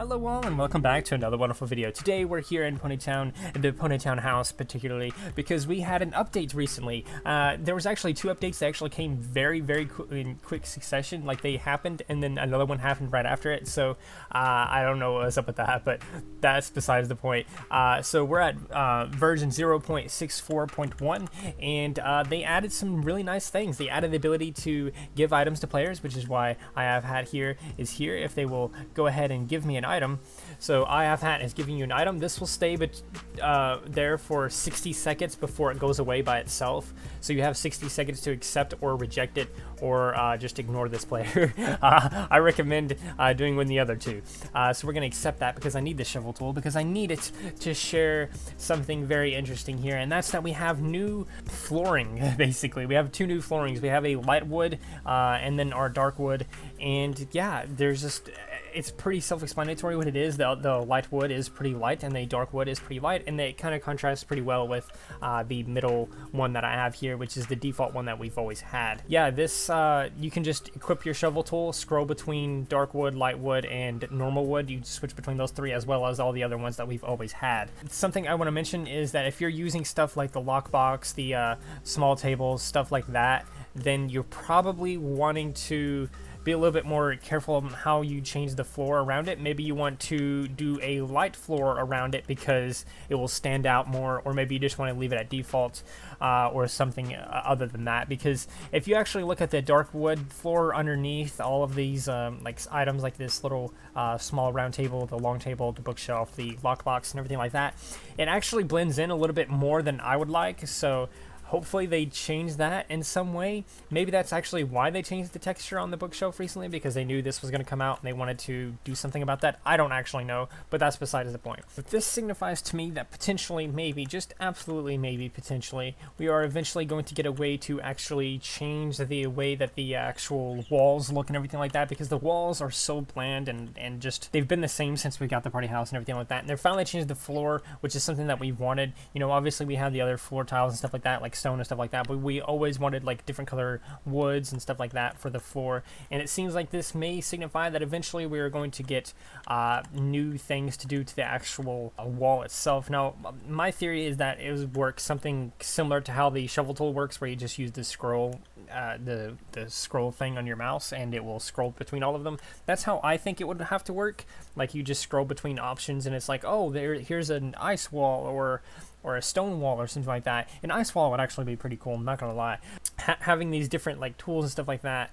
Hello all and welcome back to another wonderful video. Today we're here in Ponytown, the Ponytown house particularly, because we had an update recently. There was actually two updates that actually came very in quick succession, like they happened and then another one happened right after it, so I don't know what's up with that, but that's besides the point. So we're at version 0.64.1 and they added some really nice things. They added the ability to give items to players, which is why I have had here is here if they will go ahead and give me an item. So I have hat is giving you an item. This will stay there for 60 seconds before it goes away by itself. So you have 60 seconds to accept or reject it, or just ignore this player. I recommend doing one of the other two. So we're going to accept that because I need the shovel tool, because I need it to share something very interesting here, and that's that we have new flooring. Basically, we have two new floorings. We have a light wood and then our dark wood, and yeah, there's just it's pretty self-explanatory what it is. The light wood is pretty light and the dark wood is pretty light, and they kind of contrast pretty well with the middle one that I have here, which is the default one that we've always had. Yeah, this you can just equip your shovel tool, scroll between dark wood, light wood, and normal wood. You switch between those three as well as all the other ones that we've always had. Something I want to mention is that if you're using stuff like the lockbox, the small tables, stuff like that, then you're probably wanting to be a little bit more careful on how you change the floor around it. Maybe you want to do a light floor around it because it will stand out more, or maybe you just want to leave it at default or something other than that, because if you actually look at the dark wood floor underneath all of these like items like this little small round table, the long table, the bookshelf, the lockbox, and everything like that, it actually blends in a little bit more than I would like. So hopefully they change that in some way. Maybe that's actually why they changed the texture on the bookshelf recently, because they knew this was going to come out and they wanted to do something about that. I don't actually know, but that's besides the point. But this signifies to me that potentially, maybe, just absolutely maybe, potentially, we are eventually going to get a way to actually change the way that the actual walls look and everything like that, because the walls are so bland and just, they've been the same since we got the party house and everything like that. And they're finally changed the floor, which is something that we wanted. You know, obviously we have the other floor tiles and stuff like that, like stone and stuff like that, but we always wanted like different color woods and stuff like that for the floor, and it seems like this may signify that eventually we are going to get new things to do to the actual wall itself. Now my theory is that it works something similar to how the shovel tool works, where you just use the scroll the scroll thing on your mouse and it will scroll between all of them. That's how I think it would have to work. Like you just scroll between options and it's like, oh, here's an ice wall or a stone wall or something like that. An ice wall would actually be pretty cool, I'm not gonna lie. Having these different like tools and stuff like that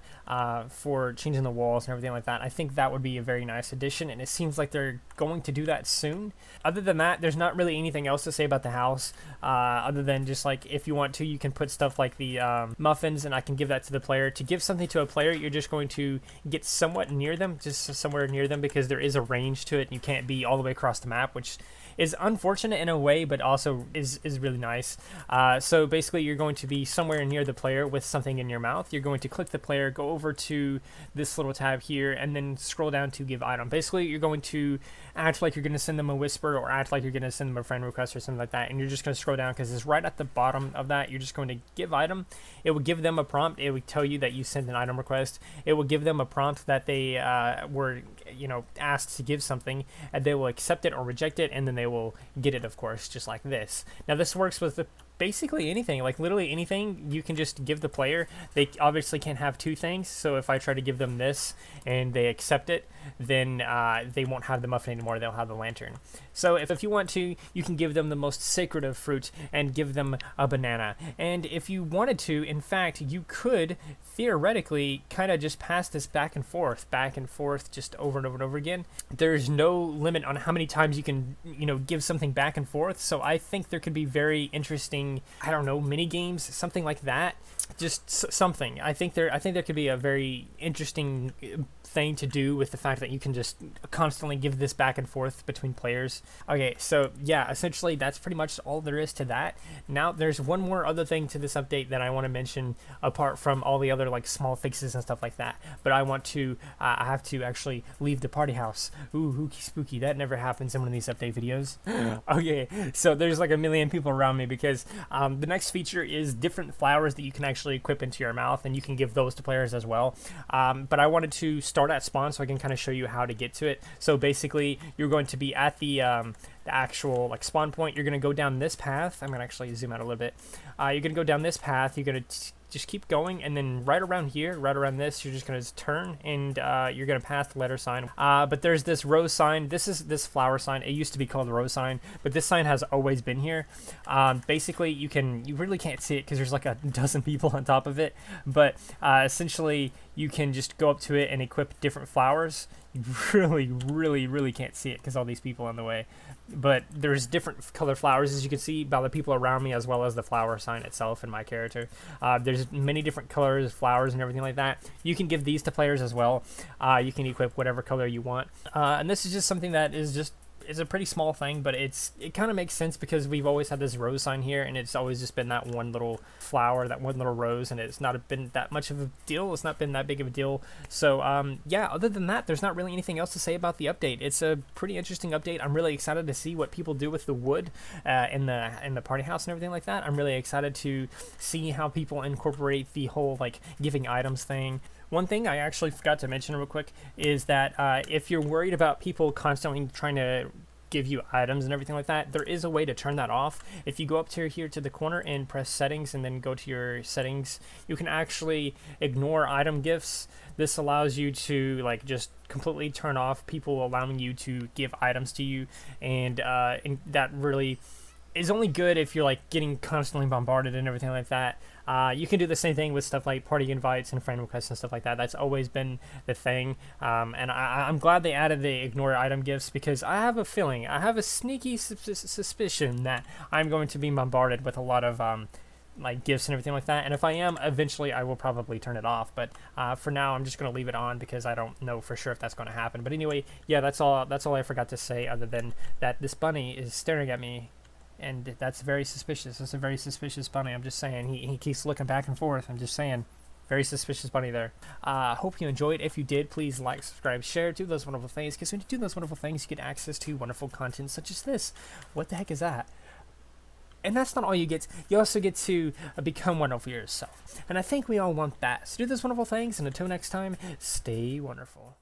for changing the walls and everything like that, I think that would be a very nice addition, and it seems like they're going to do that soon. Other than that, there's not really anything else to say about the house, other than just like if you want to, you can put stuff like the muffins, and I can give that to the player. To give something to a player, you're just going to get somewhat near them, just somewhere near them, because there is a range to it and you can't be all the way across the map, which is unfortunate in a way, but also is really nice. So basically you're going to be somewhere near the player with something in your mouth. You're going to click the player, go over to this little tab here, and then scroll down to give item. Basically you're going to act like you're going to send them a whisper, or act like you're going to send them a friend request or something like that, and you're just going to scroll down because it's right at the bottom of that. You're just going to give item. It will give them a prompt. It will tell you that you sent an item request. It will give them a prompt that they were, you know, asked to give something, and they will accept it or reject it, and then they will get it, of course, just like this. Now this works with basically anything, like literally anything you can just give the player. They obviously can't have two things, so if I try to give them this and they accept it, then they won't have the muffin anymore, they'll have the lantern. So if you want to, you can give them the most sacred of fruit and give them a banana. And if you wanted to, in fact, you could theoretically kind of just pass this back and forth, just over and over and over again. There's no limit on how many times you can, you know, give something back and forth. So I think there could be very interesting, I don't know, mini games, something like that. Just something. I think there could be a very interesting thing to do with the fact that you can just constantly give this back and forth between players. Okay, so yeah, essentially that's pretty much all there is to that. Now there's one more other thing to this update that I want to mention, apart from all the other like small fixes and stuff like that. But I want to, I have to actually leave the party house. Ooh, hooky spooky, that never happens in one of these update videos. Okay, so there's like a million people around me because the next feature is different flowers that you can actually equip into your mouth, and you can give those to players as well. But I wanted to start start at spawn so I can kind of show you how to get to it. So basically, you're going to be at the actual like spawn point. You're going to go down this path. I'm going to actually zoom out a little bit. You're going to go down this path. You're going to just keep going, and then right around here, right around this, you're just going to turn, and you're going to pass the letter sign. But there's this rose sign. This is this flower sign. It used to be called the rose sign, but this sign has always been here. Basically, you really can't see it because there's like a dozen people on top of it, but essentially you can just go up to it and equip different flowers. You really can't see it because all these people in the way, but there's different color flowers, as you can see by the people around me, as well as the flower sign itself and my character. There's many different colors, flowers, and everything like that. You can give these to players as well. You can equip whatever color you want, and this is just something that is a pretty small thing, but it kind of makes sense because we've always had this rose sign here, and it's always just been that one little flower, that one little rose, and it's not been that much of a deal. It's not been that big of a deal. So yeah, other than that, there's not really anything else to say about the update. It's a pretty interesting update. I'm really excited to see what people do with the wood in the party house and everything like that. I'm really excited to see how people incorporate the whole like giving items thing. One thing I actually forgot to mention real quick is that if you're worried about people constantly trying to give you items and everything like that, there is a way to turn that off. If you go up to here to the corner and press settings and then go to your settings, you can actually ignore item gifts. This allows you to like just completely turn off people allowing you to give items to you, and that really is only good if you're like getting constantly bombarded and everything like that. You can do the same thing with stuff like party invites and friend requests and stuff like that. That's always been the thing, and I'm glad they added the ignore item gifts, because I have a feeling, I have a sneaky suspicion that I'm going to be bombarded with a lot of like gifts and everything like that, and if I am, eventually I will probably turn it off, but for now I'm just going to leave it on because I don't know for sure if that's going to happen. But anyway, yeah, that's all I forgot to say, other than that this bunny is staring at me, and that's very suspicious. That's a very suspicious bunny. I'm just saying, he keeps looking back and forth. I'm just saying, very suspicious bunny there. Hope you enjoyed. If you did, please like, subscribe, share, do those wonderful things, because when you do those wonderful things, you get access to wonderful content such as this. What the heck is that? And that's not all you get. You also get to become wonderful yourself, and I think we all want that. So do those wonderful things, and until next time, stay wonderful.